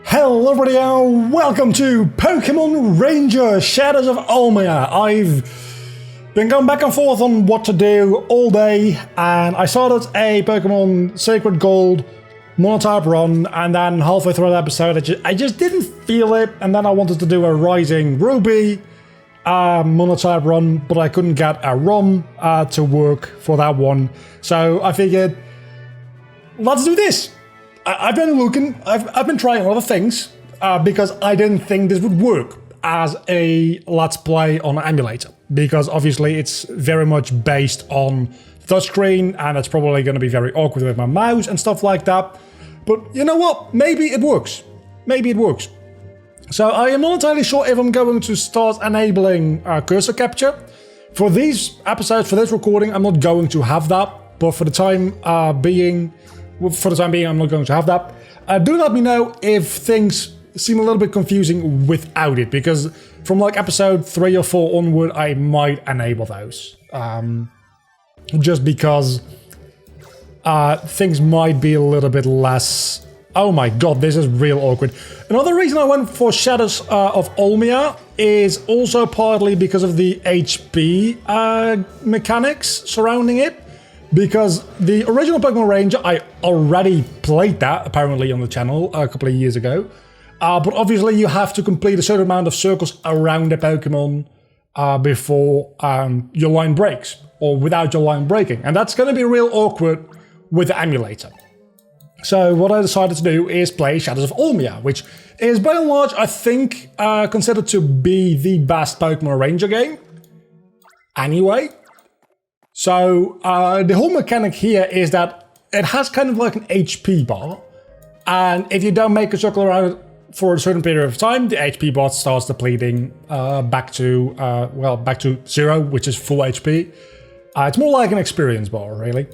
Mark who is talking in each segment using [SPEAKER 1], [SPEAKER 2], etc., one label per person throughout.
[SPEAKER 1] Hello everybody and welcome to Pokemon Ranger Shadows of Almia. I've been going back and forth on what to do all day, and I started a Pokemon Sacred Gold monotype run, and then halfway through the episode I just didn't feel it, and then I wanted to do a Rising Ruby monotype run, but I couldn't get a ROM to work for that one, so I figured, let's do this. I've been looking, I've been trying other things because I didn't think this would work as a Let's Play on an emulator, because obviously it's very much based on touchscreen and it's probably going to be very awkward with my mouse and stuff like that. But you know what? Maybe it works. Maybe it works. So I am not entirely sure if I'm going to start enabling cursor capture. For these episodes, for this recording, I'm not going to have that, but for the time being, I'm not going to have that. Do let me know if things seem a little bit confusing without it, because from like episode 3 or 4 onward, I might enable those. Just because things might be a little bit less... Oh my god, this is real awkward. Another reason I went for Shadows of Almia is also partly because of the HP mechanics surrounding it. Because the original Pokemon Ranger, I already played that, apparently, on the channel a couple of years ago. But obviously you have to complete a certain amount of circles around the Pokemon before your line breaks, or without your line breaking. And that's going to be real awkward with the emulator. So what I decided to do is play Shadows of Almia, which is by and large, I think, considered to be the best Pokemon Ranger game. Anyway. So the whole mechanic here is that it has kind of like an HP bar, and if you don't make a circle around it for a certain period of time, the HP bar starts depleting back to 0, which is full HP. It's more like an experience bar, really.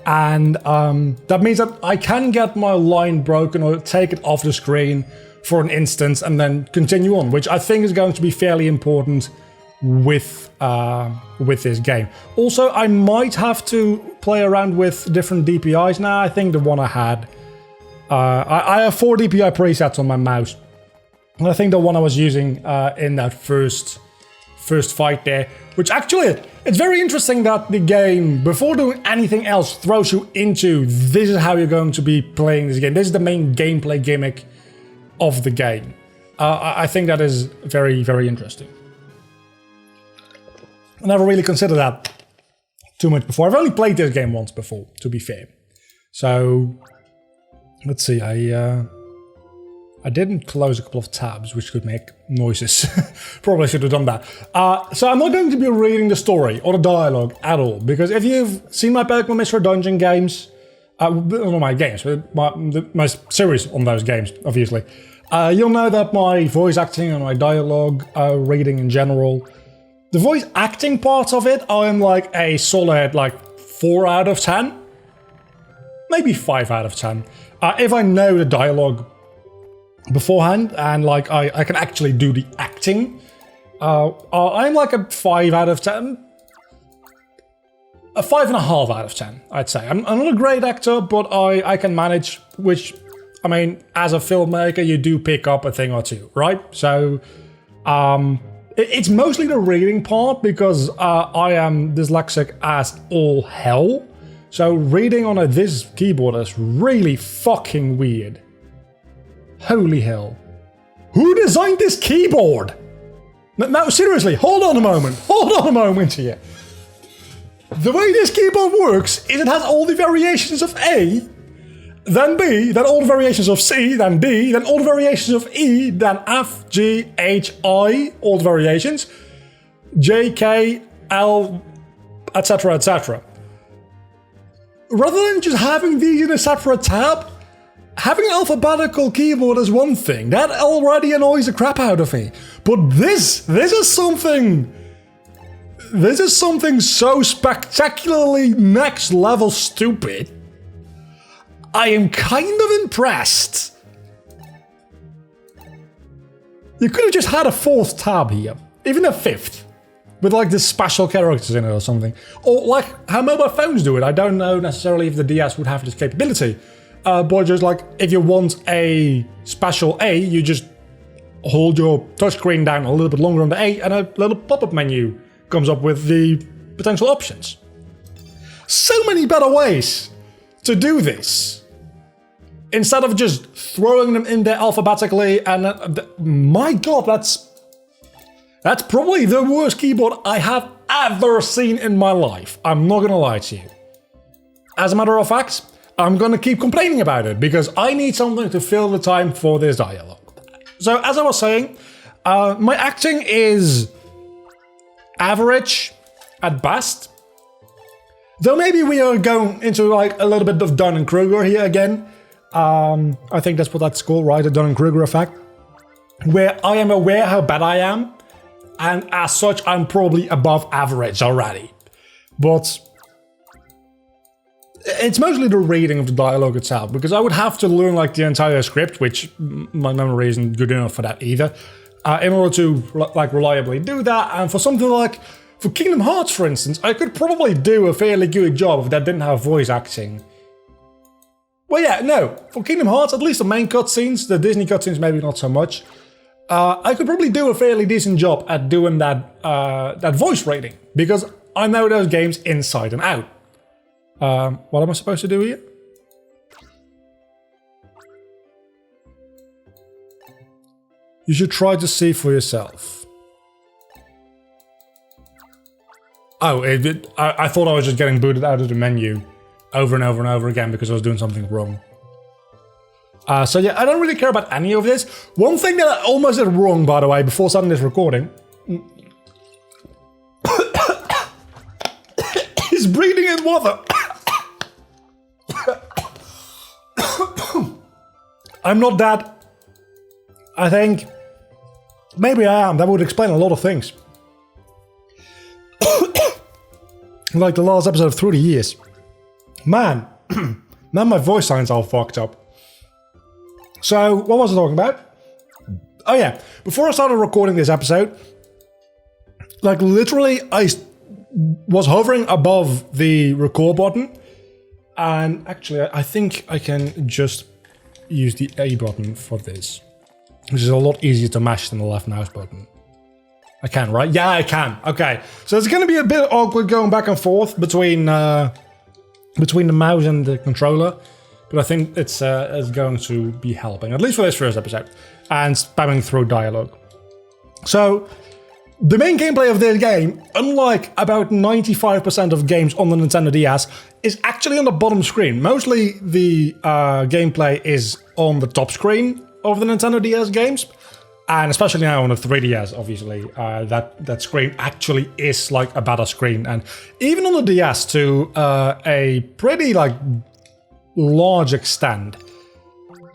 [SPEAKER 1] And that means that I can get my line broken or take it off the screen for an instant and then continue on, which I think is going to be fairly important with this game. Also, I might have to play around with different DPIs now. I think the one I had, I have 4 DPI presets on my mouse, and I think the one I was using in that first fight there, which actually, it's very interesting that the game, before doing anything else, throws you into this is how you're going to be playing this game. This is the main gameplay gimmick of the game. I think that is very, very interesting. I never really considered that too much before. I've only played this game once before, to be fair. So, let's see, I didn't close a couple of tabs, which could make noises. Probably should have done that. So I'm not going to be reading the story or the dialogue at all, because if you've seen my Pokemon Mystery Dungeon games, not my games, but my series on those games, obviously, you'll know that my voice acting and my dialogue reading in general, the voice acting part of it, I am like a solid 4 out of 10. Maybe 5 out of 10. If I know the dialogue beforehand and I can actually do the acting, I'm like a 5 out of 10. A 5.5 out of 10, I'd say. I'm not a great actor, but I can manage, which, I mean, as a filmmaker, you do pick up a thing or two, right? So, it's mostly the reading part, because I am dyslexic as all hell. So reading on this keyboard is really fucking weird. Holy hell. Who designed this keyboard? No, seriously, hold on a moment. Hold on a moment here. The way this keyboard works is it has all the variations of A, then B, then all the variations of C, then D, then all the variations of E, then F, G, H, I, all the variations, J, K, L, etc., etc. Rather than just having these in a separate tab, having an alphabetical keyboard is one thing. That already annoys the crap out of me. But this is something so spectacularly next level stupid. I am kind of impressed. You could have just had a 4th tab here, even a 5th, with the special characters in it or something. Or how mobile phones do it. I don't know necessarily if the DS would have this capability. but just like if you want a special A, you just hold your touchscreen down a little bit longer on the A and a little pop-up menu comes up with the potential options. So many better ways to do this. Instead of just throwing them in there alphabetically and my god, that's probably the worst keyboard I have ever seen in my life. I'm not gonna lie to you. As a matter of fact, I'm gonna keep complaining about it because I need something to fill the time for this dialogue. So as I was saying, my acting is average at best. Though maybe we are going into like a little bit of Dunning-Kruger here again. I think that's what that's called, right? The Dunning-Kruger effect. Where I am aware how bad I am. And as such, I'm probably above average already. But it's mostly the reading of the dialogue itself, because I would have to learn like the entire script, which my memory isn't good enough for that either, in order to like reliably do that. And for something like, for Kingdom Hearts, for instance, I could probably do a fairly good job if that didn't have voice acting. Well, yeah, no, for Kingdom Hearts, at least the main cutscenes, the Disney cutscenes maybe not so much. I could probably do a fairly decent job at doing that that voice rating, because I know those games inside and out. What am I supposed to do here? You should try to see for yourself. Oh, I thought I was just getting booted out of the menu over and over and over again because I was doing something wrong. So yeah, I don't really care about any of this. One thing that I almost did wrong, by the way, before starting this recording, is breathing in water. I'm not that. I think maybe I am. That would explain a lot of things. Like the last episode of Through the Years. Man, now my voice sounds all fucked up. So, what was I talking about? Oh yeah, before I started recording this episode, like literally I was hovering above the record button, and actually I think I can just use the A button for this, which is a lot easier to mash than the left mouse button. I can, right? Yeah, I can. Okay, so it's going to be a bit awkward going back and forth between the mouse and the controller. But I think it's going to be helping, at least for this first episode, and spamming through dialogue. So, the main gameplay of this game, unlike about 95% of games on the Nintendo DS, is actually on the bottom screen. Mostly the gameplay is on the top screen of the Nintendo DS games, and especially now on the 3DS, obviously, that screen actually is like a better screen. And even on the DS, to a pretty like large extent,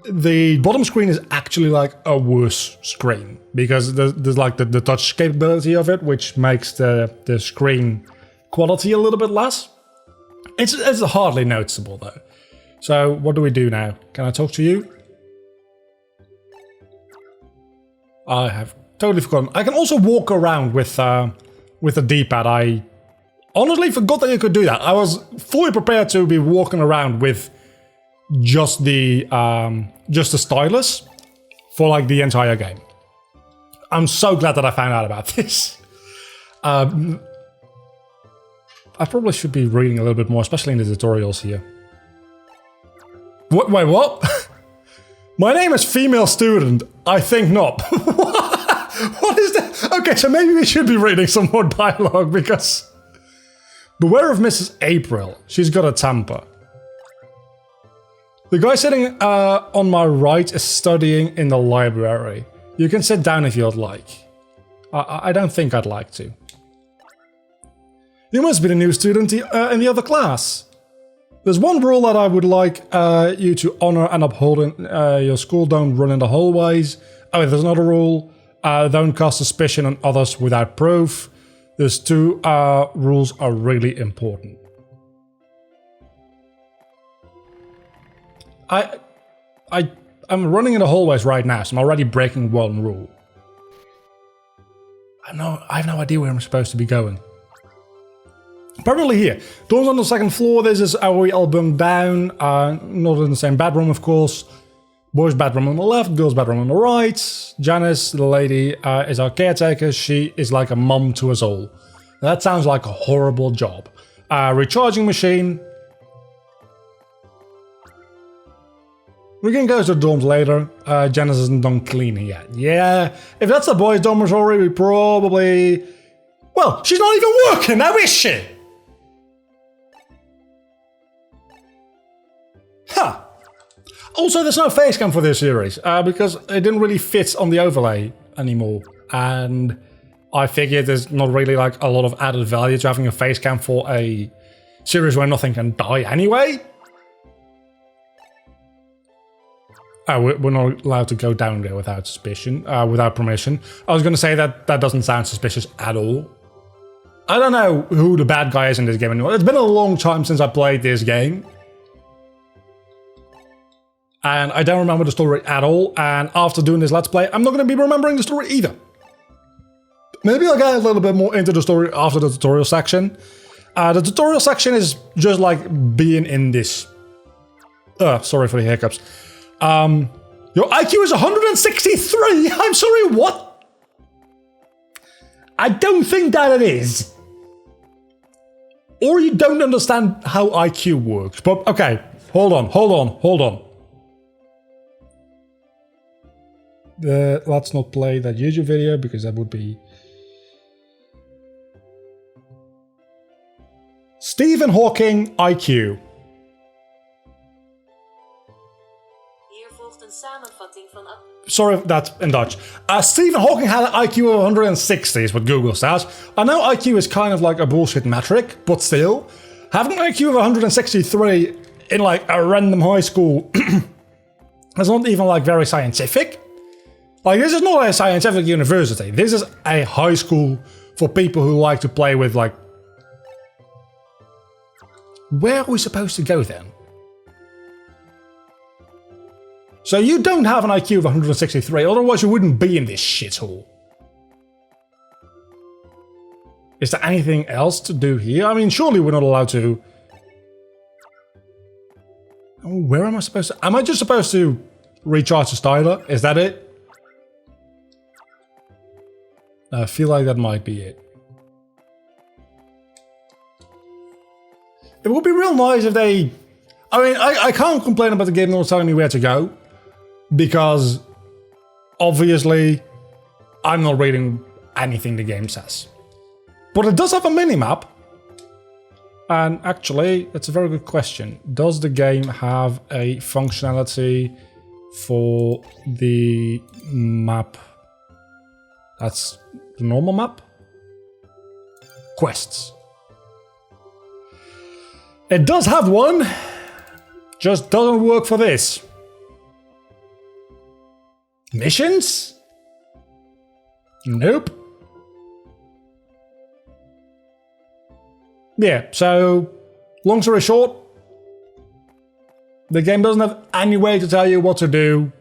[SPEAKER 1] the bottom screen is actually like a worse screen, because there's like the touch capability of it, which makes the screen quality a little bit less. It's hardly noticeable though. So what do we do now? Can I talk to you? I have totally forgotten. I can also walk around with the D-pad. I honestly forgot that you could do that. I was fully prepared to be walking around with just the stylus for like the entire game. I'm so glad that I found out about this. I probably should be reading a little bit more, especially in the tutorials here. Wait, what? My name is female student. I think not. What is that? Okay, so maybe we should be reading some more dialogue, because beware of Mrs. April. She's got a temper. The guy sitting on my right is studying in the library. You can sit down if you'd like. I don't think I'd like to. You must be the new student in the other class. There's one rule that I would like you to honor and uphold in your school. Don't run in the hallways. Oh, there's another rule. Don't cast suspicion on others without proof. Those two rules are really important. I'm running in the hallways right now, so I'm already breaking one rule. I have no idea where I'm supposed to be going. Apparently here, doors on the second floor, this is how we all burned down, not in the same bedroom, of course. Boys' bedroom on the left, girls' bedroom on the right. Janice, the lady, is our caretaker. She is like a mum to us all. That sounds like a horrible job. Recharging machine. We can go to the dorms later. Janice isn't done cleaning yet. Yeah, if that's the boys' dormitory, we probably... Well, she's not even working now, is she? Huh. Also, there's no face cam for this series, because it didn't really fit on the overlay anymore. And I figured there's not really like a lot of added value to having a face cam for a series where nothing can die anyway. We're not allowed to go down there without suspicion, without permission. I was going to say that that doesn't sound suspicious at all. I don't know who the bad guy is in this game anymore. It's been a long time since I played this game. And I don't remember the story at all. And after doing this Let's Play, I'm not going to be remembering the story either. Maybe I'll get a little bit more into the story after the tutorial section. The tutorial section is just like being in this. Sorry for the hiccups. Your IQ is 163? I'm sorry, what? I don't think that it is. Or you don't understand how IQ works. But okay, hold on. Let's not play that YouTube video because that would be... Stephen Hawking IQ. Sorry, that's in Dutch. Stephen Hawking had an IQ of 160 is what Google says. I know IQ is kind of like a bullshit metric, but still, having an IQ of 163 in like a random high school is not even like very scientific. Like, this is not a scientific university. This is a high school for people who like to play with like... Where are we supposed to go then? So you don't have an IQ of 163, otherwise you wouldn't be in this shithole. Is there anything else to do here? I mean, surely we're not allowed to... Oh, where am I supposed to... Am I just supposed to recharge the styler? Is that it? I feel like that might be it. It would be real nice if they... I mean, I can't complain about the game not telling me where to go. Because, obviously, I'm not reading anything the game says. But it does have a minimap. And actually, that's a very good question. Does the game have a functionality for the map? That's the normal map? Quests. It does have one. Just doesn't work for this. Missions? Nope. Yeah, so long story short, the game doesn't have any way to tell you what to do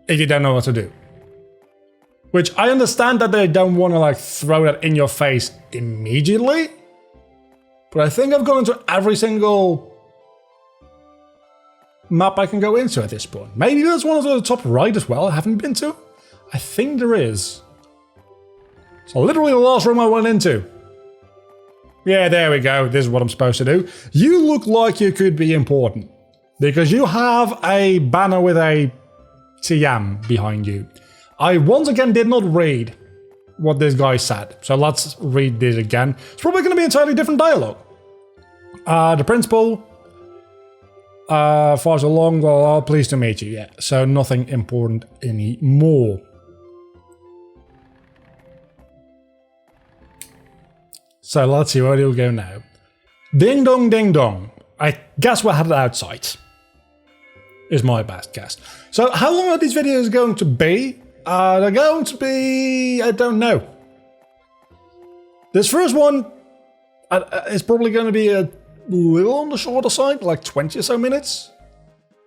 [SPEAKER 1] if you don't know what to do. Which I understand that they don't want to like throw that in your face immediately, but I think I've gone into every single map I can go into at this point. Maybe there's one at the top right as well I haven't been to. I think there is. So literally the last room I went into. Yeah, there we go. This is what I'm supposed to do. You look like you could be important because you have a banner with a TM behind you. I once again did not read what this guy said. So let's read this again. It's probably going to be entirely different dialogue. The principal... far so long, well, pleased to meet you, yeah. So nothing important anymore. So let's see, where do we go now? Ding dong, ding dong. I guess we're headed outside. Is my best guess. So how long are these videos going to be? They're going to be... I don't know. This first one is probably going to be a little on the shorter side, like 20 or so minutes.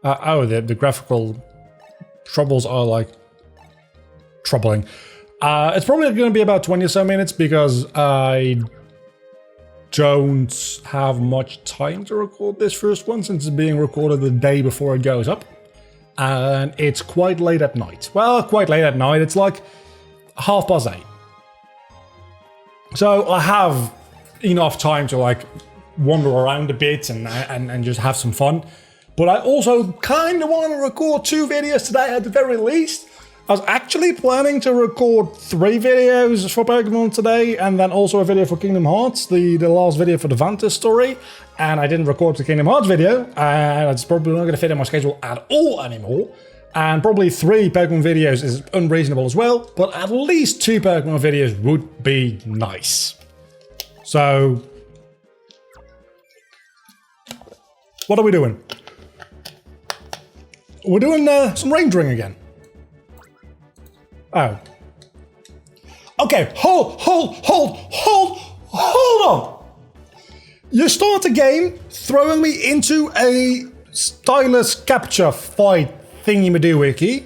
[SPEAKER 1] Oh, the graphical troubles are like troubling. It's probably going to be about 20 or so minutes because I don't have much time to record this first one since it's being recorded the day before it goes up. And it's quite late at night. Well, quite late at night. It's like 8:30. So I have enough time to like wander around a bit and just have some fun. But I also kind of want to record 2 videos today at the very least. I was actually planning to record 3 videos for Pokemon today, and then also a video for Kingdom Hearts, the last video for the Vantis story. And I didn't record the Kingdom Hearts video, and it's probably not going to fit in my schedule at all anymore. And probably 3 Pokemon videos is unreasonable as well, but at least 2 Pokemon videos would be nice. So, what are we doing? We're doing some rangering again. Oh. Okay, hold on! You start a game throwing me into a stylus capture fight thingy-madoohickey,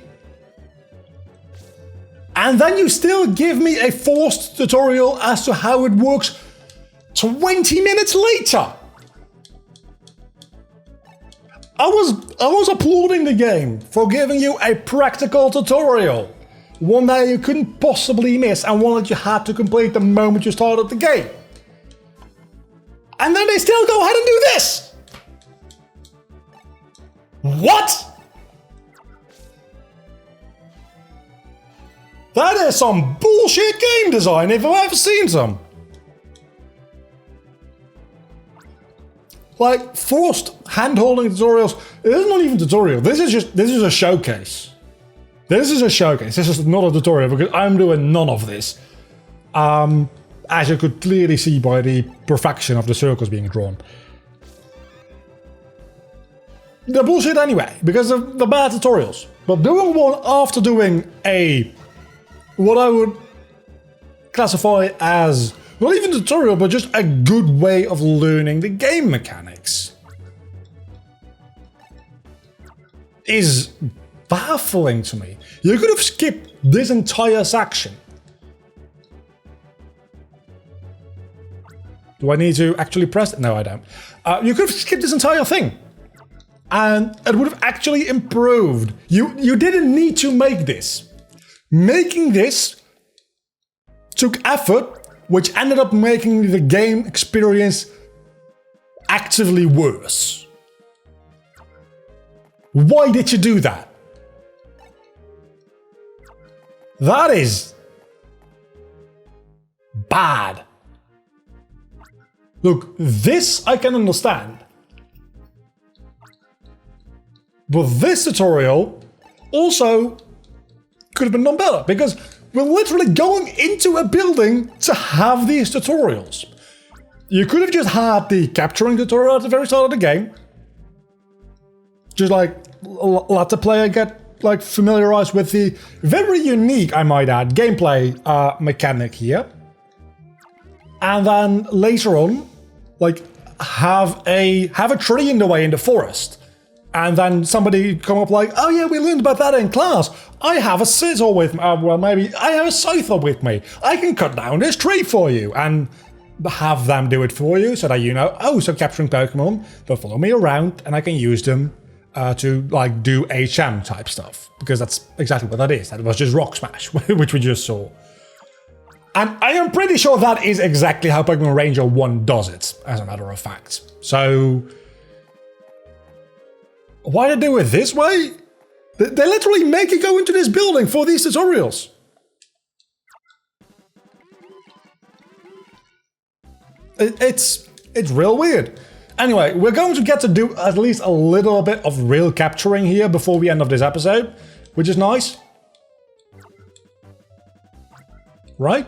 [SPEAKER 1] and then you still give me a forced tutorial as to how it works 20 minutes later! I was applauding the game for giving you a practical tutorial. One that you couldn't possibly miss and one that you had to complete the moment you started the game. And then they still go ahead and do this! What? That is some bullshit game design if I've ever seen some. Like, forced hand-holding tutorials. It is not even a tutorial. This is a showcase. This is a showcase. This is not a tutorial because I'm doing none of this. As you could clearly see by the perfection of the circles being drawn. They're bullshit anyway, because of the bad tutorials. But doing one after doing what I would classify as, not even a tutorial, but just a good way of learning the game mechanics, is baffling to me. You could have skipped this entire section. Do I need to actually press it? No, I don't. You could have skipped this entire thing. And it would have actually improved. You didn't need to make this. Making this took effort, which ended up making the game experience actively worse. Why did you do that? That is bad. Look, this I can understand. But this tutorial also could have been done better, because we're literally going into a building to have these tutorials. You could have just had the capturing tutorial at the very start of the game. Just like let the player get like familiarized with the very unique, I might add, gameplay mechanic here. And then later on, like have a tree in the way in the forest. And then somebody come up like, oh yeah, we learned about that in class. I have a scissor with me. Well, maybe I have a scyther with me. I can cut down this tree for you. And have them do it for you so that you know, oh, so capturing Pokemon, they'll follow me around and I can use them to like do HM type stuff. Because that's exactly what that is. That was just Rock Smash, which we just saw. And I am pretty sure that is exactly how Pokemon Ranger 1 does it, as a matter of fact. So why did they do it this way? They literally make you go into this building for these tutorials. It's real weird. Anyway, we're going to get to do at least a little bit of real capturing here before we end of this episode, which is nice. Right?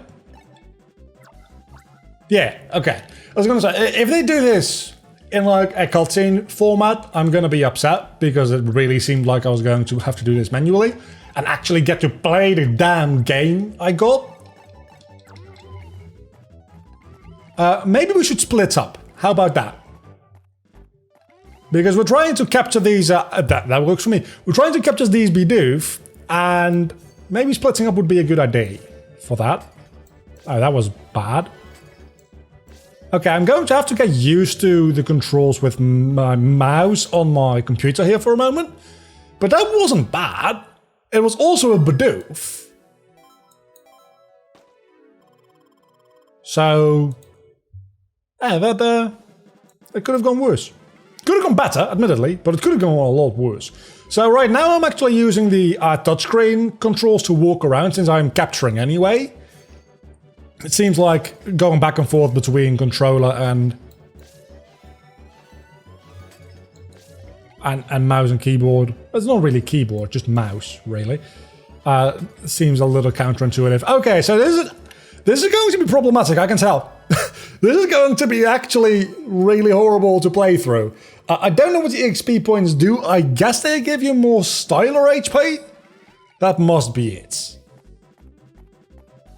[SPEAKER 1] Yeah, okay. I was gonna say, if they do this in like a cutscene format, I'm gonna be upset because it really seemed like I was going to have to do this manually and actually get to play the damn game I got. Maybe we should split up. How about that? Because we're trying to capture these, that works for me. We're trying to capture these Bidoof, and maybe splitting up would be a good idea for that. Oh, that was bad. Okay, I'm going to have to get used to the controls with my mouse on my computer here for a moment. But that wasn't bad. It was also a Bidoof. So, yeah, that could have gone worse. Could have gone better, admittedly, but it could have gone a lot worse. So right now I'm actually using the touchscreen controls to walk around since I'm capturing anyway. It seems like going back and forth between controller and mouse and keyboard. It's not really keyboard, just mouse, really. Seems a little counterintuitive. Okay, so this is going to be problematic, I can tell. This is going to be actually really horrible to play through. I don't know what the XP points do. I guess they give you more style or HP? That must be it.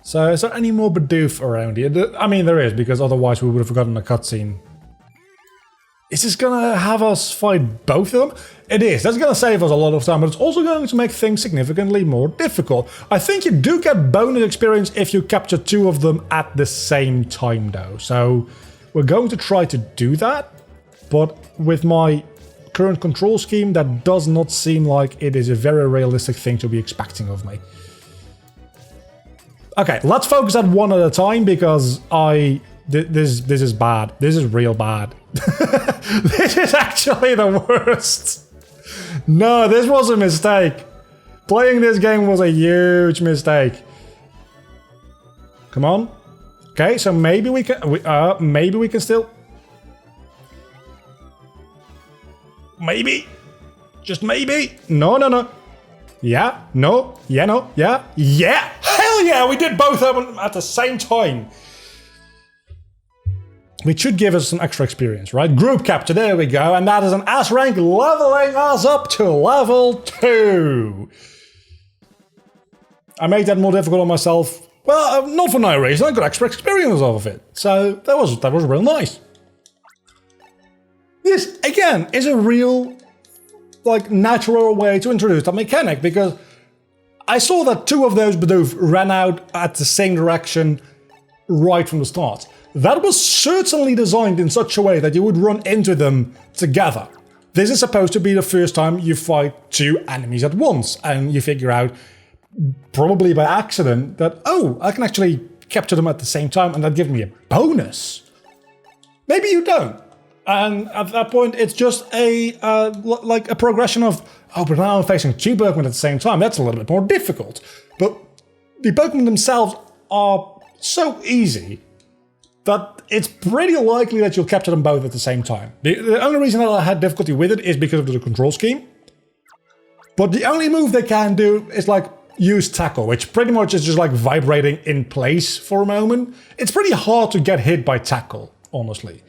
[SPEAKER 1] So is there any more Bidoof around here? I mean, there is, because otherwise we would have forgotten a cutscene. Is this gonna have us fight both of them? It is. That's gonna save us a lot of time, but it's also going to make things significantly more difficult. I think you do get bonus experience if you capture two of them at the same time, though. So we're going to try to do that, but with my current control scheme, that does not seem like it is a very realistic thing to be expecting of me. Okay, let's focus at one at a time because this is bad. This is real bad. This is actually the worst. No, this was a mistake. Playing this game was a huge mistake. Come on. Okay, so maybe we can still. Maybe. Just maybe. No. Yeah. No. Yeah. No. Yeah. Yeah. Hell yeah! We did both of them at the same time. Which should give us some extra experience, right? Group capture, there we go. And that is an S rank leveling us up to level 2. I made that more difficult on myself. Well, not for no reason. I got extra experience off of it. So that was real nice. This, again, is a real, like, natural way to introduce that mechanic because I saw that two of those Bidoof ran out at the same direction right from the start. That was certainly designed in such a way that you would run into them together. This is supposed to be the first time you fight two enemies at once, and you figure out, probably by accident, that, oh, I can actually capture them at the same time, and that gives me a bonus. Maybe you don't. And at that point, it's just like a progression of, oh, but now I'm facing two Pokemon at the same time. That's a little bit more difficult. But the Pokemon themselves are so easy that it's pretty likely that you'll capture them both at the same time. The only reason that I had difficulty with it is because of the control scheme. But the only move they can do is like use tackle, which pretty much is just like vibrating in place for a moment. It's pretty hard to get hit by tackle, honestly.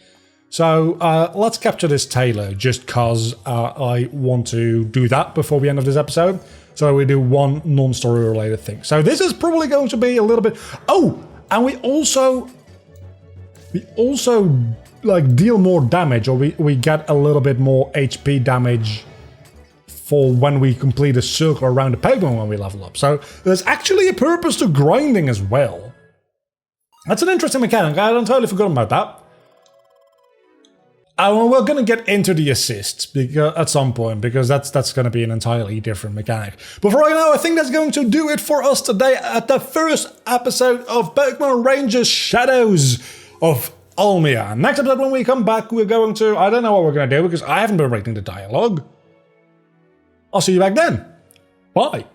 [SPEAKER 1] So let's capture this Taylor just because I want to do that before the end of this episode. So we do one non-story related thing. So this is probably going to be a little bit... Oh, and we also like deal more damage, or we get a little bit more HP damage for when we complete a circle around the Pokemon when we level up. So there's actually a purpose to grinding as well. That's an interesting mechanic. I hadn't totally forgotten about that. We're going to get into the assists at some point, because that's going to be an entirely different mechanic. But for right now, I think that's going to do it for us today at the first episode of Pokemon Rangers Shadows of Almia. Next episode, when we come back, we're going to... I don't know what we're going to do, because I haven't been reading the dialogue. I'll see you back then. Bye.